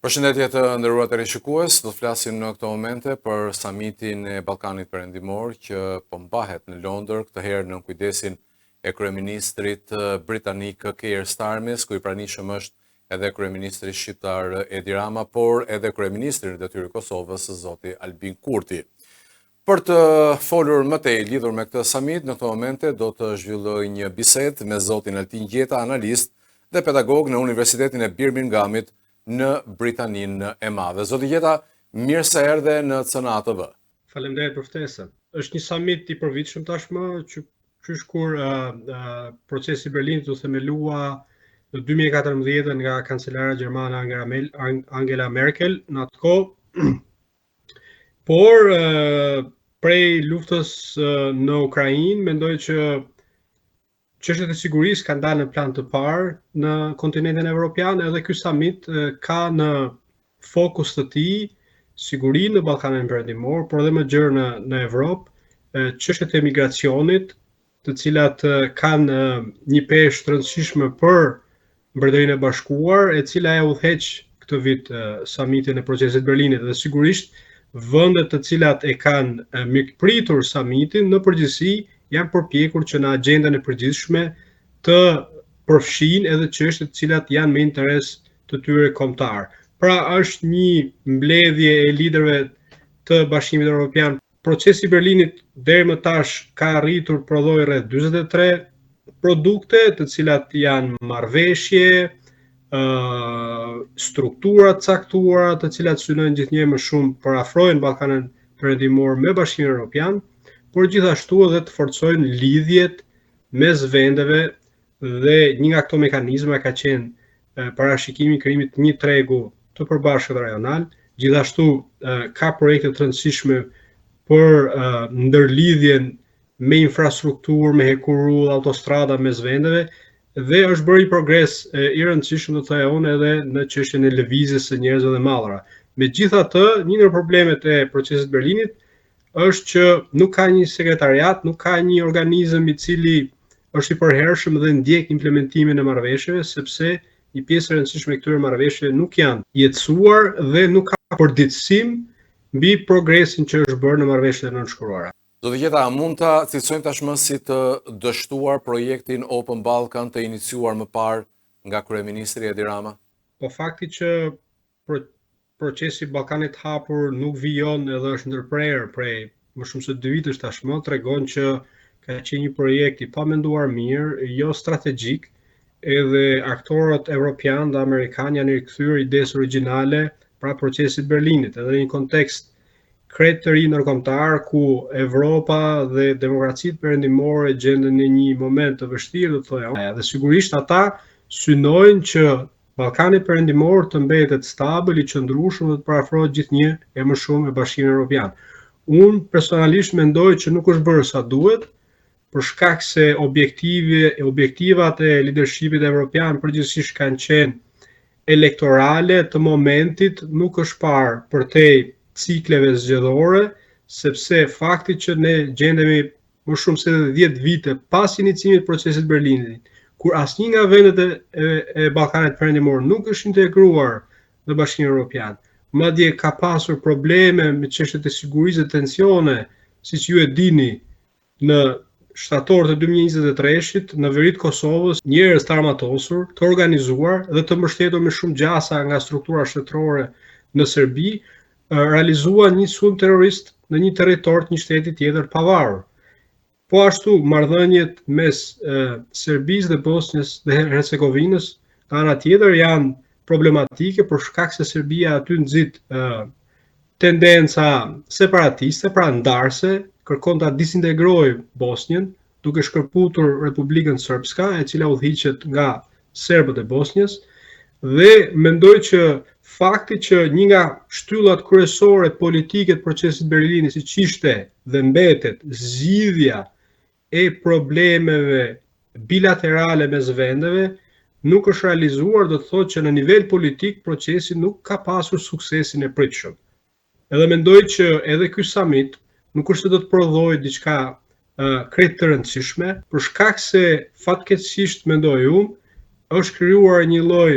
Përshëndetje të nderuar teleshikues, do të flasim në këto momente për samitin e Ballkanit Perëndimor që po mbahet në Londër, këtë herë në kujdesin e kryeministrit britanik Keir Starmer, ku i pranishëm është edhe kryeministri shqiptar Edi Rama, por edhe kryeministri në detyrë i Kosovës, zoti Albin Kurti. Për të folur më tej lidhur me këtë samit, në këto momente do të zhvilloj një bisedë me zotin Altin Gjeta, analist dhe pedagog në Universitetin e Birminghamit në Britaninë e Madhe. Zoti Gjeta, mirë se erdhe në CNA-TV. Faleminderit për ftesën. Është një samit i përvitshëm tashmë, qysh kur procesi i Berlinit u themelua në 2014 nga kancelara gjermane Angela Merkel në atë kohë. Por prej luftës në Ukrainë, mendoj që çështjet e sigurisë kanë dalë në plan të parë në kontinentin evropian, edhe ky samit ka në fokus të tij sigurinë në Ballkanin Perëndimor, por edhe më gjerë në Evropë, çështjet e migracionit, të cilat kanë një peshë të rëndësishme për Mbretërinë e Bashkuar, e cila e udhëheq këtë vit samitin e procesit Berlinit, dhe sigurisht vendet të cilat e kanë mikpritur samitin në përgjithësi janë përpjekur që në agendën e përgjithshme të përfshin edhe çështjet të cilat janë me interes të tyre kombëtar. Pra është një mbledhje e liderëve të Bashkimit Evropian. Procesi i Berlinit deri më tash ka arritur prodhoi rreth 43 produkte, të cilat janë marrëveshje, struktura të caktuara, të cilat synojnë gjithnjë më shumë për afrojnë Ballkanin Perëndimor me Bashkimin Evropian, por gjithashtu edhe të forcojnë lidhjet mes vendeve, dhe një nga këto mekanizma ka qenë parashikimi i krijimit të një tregu të përbashkët rajonal. Gjithashtu ka projekte të rëndësishme për ndërlidhjen me infrastrukturë, me hekurudh, autostrada mes vendeve, dhe është bërë një progres i rëndësishëm, do të thoya unë, edhe në çështjen e lëvizjes së njerëzve dhe mallrave. Megjithatë, një ndër problemet e procesit Berlinit është që nuk ka një sekretariat, nuk ka një organizëm i cili është i përhershëm dhe ndjek implementimin e marrëveshjeve, sepse një pjesë e rëndësishme e këtyre marrëveshjeve nuk janë jetësuar dhe nuk ka përditësim mbi progresin që është bërë në marrëveshjet e nënshkruara. Zoti Gjeta, mund ta cilësojmë tashmë si të dështuar projektin Open Balkan të iniciuar më parë nga kryeministri Edi Rama? Po fakti që procesi Ballkanit hapur nuk vijon edhe është ndërprerë prej më shumë se 2 vitësh tashmë, tregon që ka qenë një projekt i pamenduar mirë, jo strategjik, edhe aktorët evropian dhe amerikan janë rikthyer idesë origjinale pra procesit Berlinit, edhe në një kontekst krejt të ri ndërkombëtar ku Evropa dhe demokracitë perëndimore gjenden në një moment të vështirë, do të thoya, dhe sigurisht ata synojnë që Ballkani Perëndimor të mbetet stabil, i qëndrueshëm dhe të parafrohet gjithnjë e më shumë me Bashkimin Evropian. Unë personalisht mendoj që nuk është bërë sa duhet, për shkak se objektivat e leadershipit evropian përgjithsisht kanë qenë elektorale të momentit, nuk është parë përtej cikleve zgjedhore, sepse fakti që ne gjendemi më shumë se 10 vite pas iniciimit të procesit Berlinit, kur asnjë nga vendet e Ballkanit Perëndimor nuk është integruar në Bashkimin Evropian, madje ka pasur probleme me çështjet e sigurisë dhe tensione, siç ju e dini, në shtator të 2023-shit në veri të Kosovës, njerëz të armatosur, të organizuar dhe të mbështetur me shumë gjasa nga struktura shtetërore në Serbi, realizuan një sulm terrorist në një territor të një shteti tjetër pavarur. Po ashtu, marrëdhëniet mes Serbisë dhe Bosnjës dhe Hercegovinës nga ana tjetër janë problematike për shkak se Serbia aty nxit tendenca separatiste, pra ndarse, kërkon ta disintegrojë Bosnjën, duke shkërputur Republikën Srpska, e cila udhëhiqet nga serbët e Bosnjës, dhe mendoj që fakti që një nga shtyllat kryesore politike të procesit Berlinit, siç ishte dhe mbetet zgjidhja e problemeve bilaterale mes vendeve, nuk është realizuar, do të thotë që në nivel politik procesi nuk ka pasur suksesin e pritshëm. Edhe mendoj që edhe ky summit nuk është se do të prodhojë diçka krejt të rëndësishme, për shkak se fatkeqësisht mendoj unë, është krijuar një lloj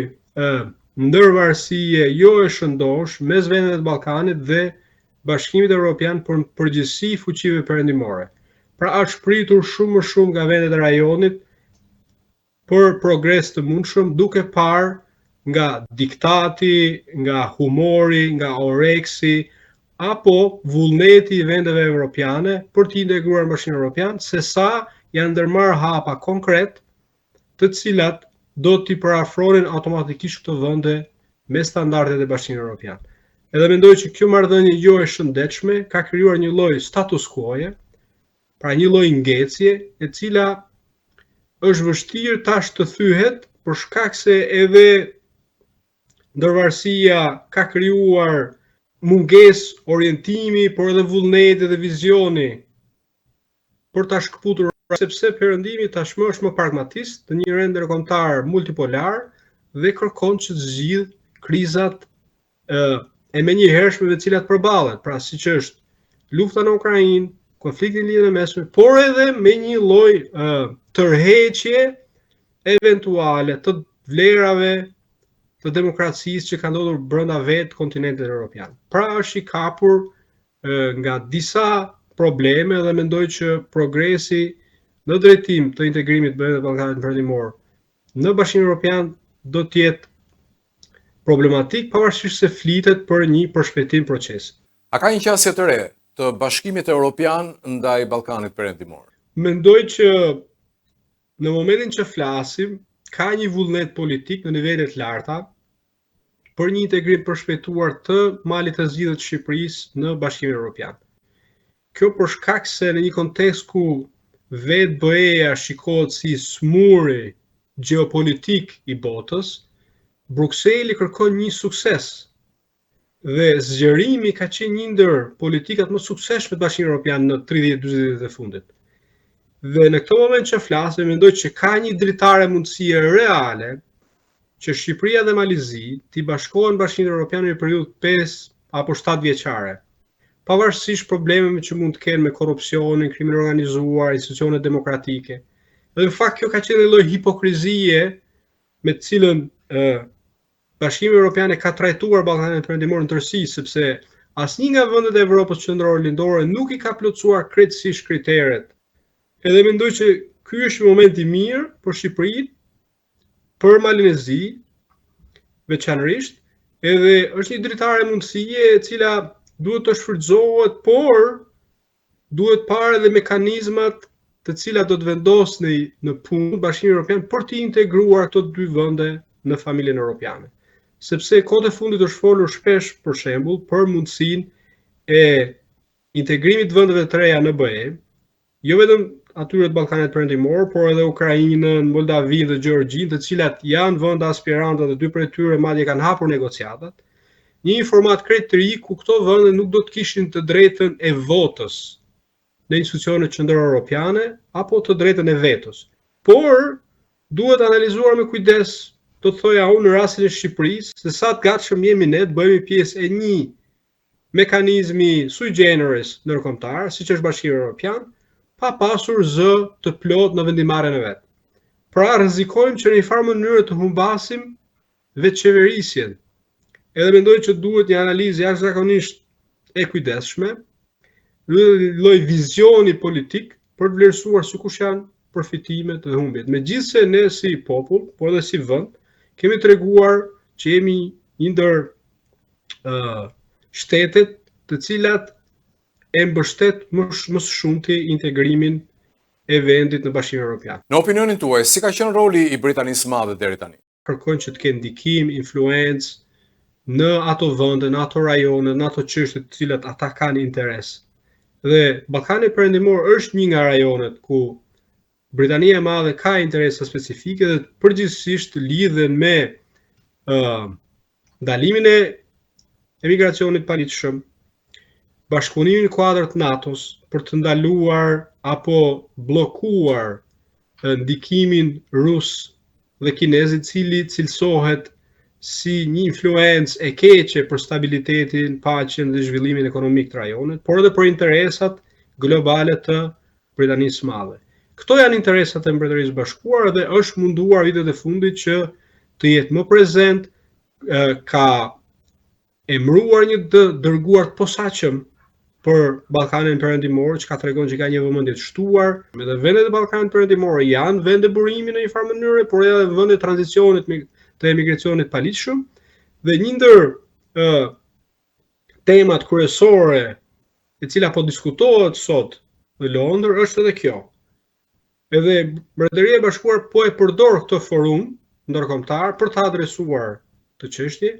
ndërvarësie jo e shëndosh mes vendeve të Ballkanit dhe Bashkimit Evropian për përgjithësi fuqive perëndimore. Pra është pritur shumë më shumë nga vendet e rajonit për progres të mundshëm, duke parë nga diktati, nga humori, nga oreksi, apo vullneti i vendeve evropiane për të integruar në Bashkimin Evropian, se sa janë ndërmarrë hapa konkret, të cilat do t'i parafronin automatikisht këto vende me standardet e Bashkimit Evropian. Edhe mendoj që kjo marrëdhënie jo e shëndetshme ka krijuar një lloj status quo-je, pra një lloj ngecje, e cila është vështirë tash të thyhet për shkak se edhe ndërvarësia ka krijuar mungesë orientimi, por edhe vullneti dhe vizioni për ta shkëputur, sepse perëndimi tashmë është më pragmatist, të një rend ndërkombëtar multipolar dhe kërkon që të zgjidh krizat e menjëhershme me të cilat përballet, pra siç është lufta në Ukrainë, konflikti në Ligjin e Mesme, por edhe me një lloj tërheqje eventuale të vlerave të demokracisë që ka ndodhur brenda vetë kontinentit evropian. Pra është i kapur nga disa probleme dhe mendoj që progresi në drejtim të integrimit të vendeve të Ballkanit Perëndimor në Bashkimin Evropian do të jetë problematik, pavarësisht se flitet për një përshpejtim procesi. A ka një qasje të re të Bashkimit Evropian ndaj Ballkanit Perëndimor? Mendoj që në momentin që flasim, ka një vullnet politik në nivele të larta për një integrim përshpejtuar të malit të zgjidhur të Shqipërisë në Bashkimin Evropian. Kjo për shkak se në një kontekst ku vetë BE-ja shikohet si smuri gjeopolitik i botës, Brukseli kërkon një sukses dhe zgjerimi ka qenë një ndër politikat më suksesshme të Bashkimit Evropian në 30-40 vitet e fundit. Dhe në këtë moment që flasim, mendoj që ka një dritare mundësie reale që Shqipëria dhe Malizi t'i bashkohen Bashkimit Evropian në një periudhë 5 apo 7 vjeçare. Pavarësisht problemeve që mund të kenë me korrupsionin, krimin organizuar, institucionet demokratike. Dhe në fakt kjo ka qenë një lloj hipokrizie me të cilën Bashkimi Evropian e ka trajtuar Ballkanin Perëndimor në tërësi, sepse asnjë nga vendet e Evropës qendrore lindore nuk i ka plotësuar krejtësisht kriteret. Edhe mendoj që ky është një moment i mirë për Shqipërinë, për Malinezi, veçanërisht, edhe është një dritare mundësie e cila duhet të shfrytëzohet, por duhet parë edhe mekanizmat të cilat do të vendosni në punë Bashkimin Evropian për të integruar këto dy vende në familjen evropiane. Sepse kohët e fundit është folur shpesh, për shembull, për mundësinë e integrimit të vendeve të reja në BE, jo vetëm atyre të Ballkanit Perëndimor, por edhe Ukrainën, Moldavinë dhe Gjeorgjinë, të cilat janë vende aspirante dhe dy prej tyre madje kanë hapur negociatat. Një format krejt të ri ku këto vende nuk do të kishin të drejtën e votës në institucionet qendrore europiane apo të drejtën e vetës. Por duhet analizuar me kujdes, do të thoja unë, në rastin e Shqipërisë, se sa të gatshëm jemi ne të bëhemi pjesë e një mekanizmi sui generis ndërkombëtar, siç është Bashkimi Evropian, pa pasur zë të plot në vendimarrjen e vet. Pra rrezikojmë që në një farë mënyrë të humbasim vetëqeverisjen. Edhe mendoj që duhet një analizë jashtëzakonisht e kujdesshme, një lloj vizioni politik për të vlerësuar se kush janë përfitimet dhe humbjet. Megjithse ne si popull, por edhe si vend, kemi treguar që jemi një ndër shtetet të cilat e mbështet më së shumti integrimin e vendit në Bashkimin Evropian. Në opinionin tuaj, si ka qenë roli i Britanisë së Madhe deri tani? Kërkojnë që të kenë ndikim, influencë në ato vende, në ato rajone, në ato çështje të cilat ata kanë interes. Dhe Ballkani Perëndimor është një nga rajonet ku Britania e Madhe ka interesa specifike dhe përgjithsisht lidhen me ndalimin e emigracionit paligjshëm, bashkëpunimin në kuadër të NATO-s për të ndaluar apo bllokuar ndikimin rus dhe kinez, i cili cilësohet si një influencë e keqe për stabilitetin, paqen dhe zhvillimin ekonomik të rajonit, por edhe për interesat globale të Britanisë së Madhe. Këto janë interesat e Mbretërisë së Bashkuar dhe është munduar vitet e fundit që të jetë më prezent ka emëruar një dërguar të posaçëm për Ballkanin Perëndimor, që ka tregon që ka një vëmendje të shtuar, edhe vendet e Ballkanit Perëndimor janë vende burimi në një farë mënyrë, por edhe vende tranzicionit të emigracionit paligjshëm, dhe një ndër temat kryesore e cila po diskutohet sot në Londër është edhe kjo. Edhe Mbretëria e Bashkuar po e përdor këtë forum ndërkombëtar për të adresuar të çështje.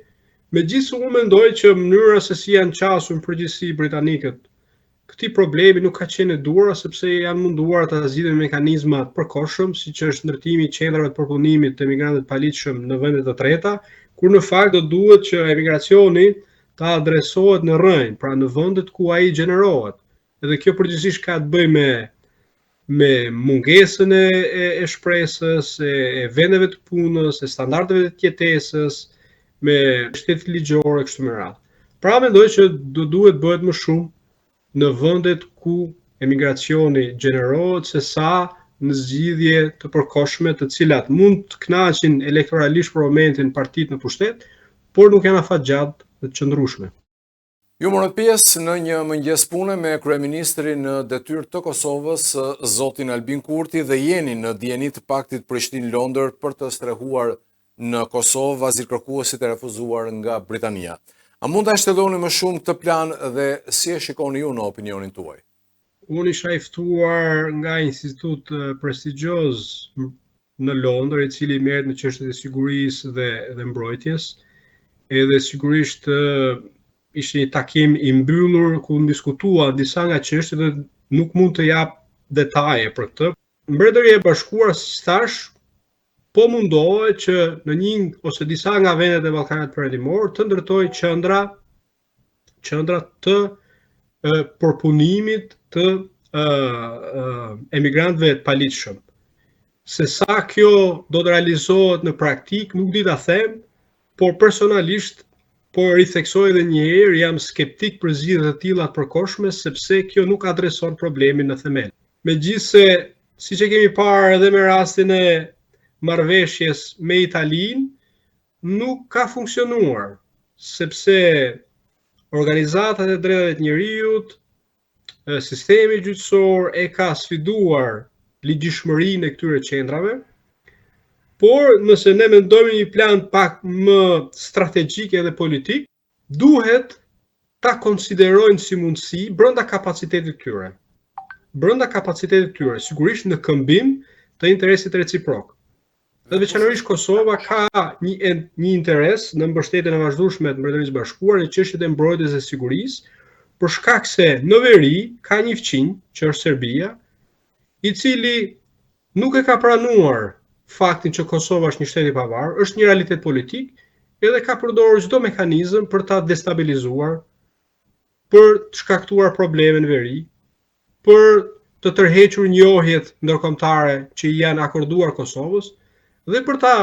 Megjithëse unë mendoj që mënyra se si janë qasur në përgjithësi britanikët këtij problemi nuk ka qenë e duhur, sepse janë munduar të zgjidhin mekanizma të përkohshëm, siç është ndërtimi i qendrave të përpunimit të emigrantëve të paligjshëm në vende të treta, kur në fakt do duhet që emigracioni të adresohet në rrënjë, pra në vendet ku ai gjenerohet. Edhe kjo përgjithsisht ka të bëjë me mungesën e shpresës, e vendeve të punës, e standardeve të jetesës, me shtetet ligjore kështu me radhë. Pra mendoj që duhet bëhet më shumë në vendet ku emigracioni gjenerohet se sa në zgjidhje të përkohshme, të cilat mund të kënaqin elektoralisht për momentin partitë në pushtet, por nuk janë afatgjatë dhe të qëndrueshme. Ju morët pjesë në një mëngjes pune me kryeministrin në detyrë të Kosovës, zotin Albin Kurti, dhe jeni në dijenit të paktit Prishtinë-Londër për të strehuar në Kosovë azilkërkuesit e refuzuar nga Britania. A mund ta shteloni më shumë këtë plan dhe si e shikoni ju në opinionin tuaj? Unë isha i ftuar nga institut prestigjioz në Londër, i cili merret me çështjet e sigurisë dhe mbrojtjes. Edhe sigurisht ishte një takim i mbyllur ku diskutua disa nga çështjet dhe nuk mund të jap detaje për këtë. Mbretëria e Bashkuar, si thash, po mundohet që në një ose disa nga vendet e Ballkanit Perëndimor të ndërtojë qendra të përpunimit të emigrantëve të paligjshëm. Se sa kjo do të realizohet në praktik, nuk di ta them, por personalisht po ritheksoj edhe një herë, jam skeptik për zgjidhje të tilla të përkohshme, sepse kjo nuk adreson problemin në themel. Megjithse, siç e kemi parë edhe me rastin e marrëveshjes me Italinë, nuk ka funksionuar, sepse organizatat e drejtave të njerëzit, sistemi gjyqësor e ka sfiduar ligjshmërinë e këtyre qendrave, por nëse ne mendojmë një plan pak më strategjik edhe politik, duhet ta konsiderojnë si mundësi brenda kapacitetit të tyre. Brenda kapacitetit të tyre, sigurisht në këmbim të interesit reciprok. Dhe veçanërisht Kosova ka një interes në mbështetjen e vazhdueshme të Mbretërisë së Bashkuar në çështjet e mbrojtjes dhe sigurisë, për shkak se në veri ka një fqinj, që është Serbia, i cili nuk e ka pranuar faktin që Kosova është një shtet i pavarur, është një realitet politik, edhe ka përdorur çdo mekanizëm për ta destabilizuar, për të shkaktuar probleme në veri, për të tërhequr njohjet ndërkombëtare që i janë akorduar Kosovës, dhe për ta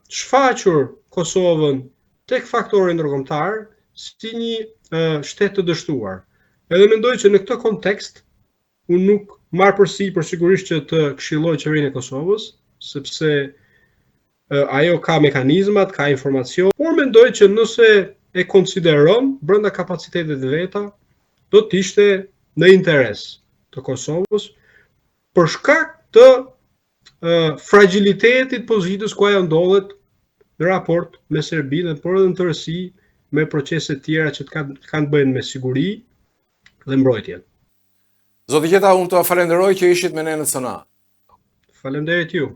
shfaqur Kosovën tek faktori ndërkombëtar si një shtet të dështuar. Edhe mendoj që në këtë kontekst unë nuk marr përsipër sigurisht që të këshilloj qeverinë e Kosovës, sepse ajo ka mekanizmat, ka informacion, por mendoj që nëse e konsideron brenda kapacitetet veta, do të ishte në interes të Kosovës për shkak të fragilitetit pozitës ku ajo ndodhet në raport me Serbinë, por edhe në tërësi me procese tjera që kanë të bëjnë me siguri dhe mbrojtje. Zoti Qeta, unë të falenderoj që ishit me ne në CNA. Faleminderit ju.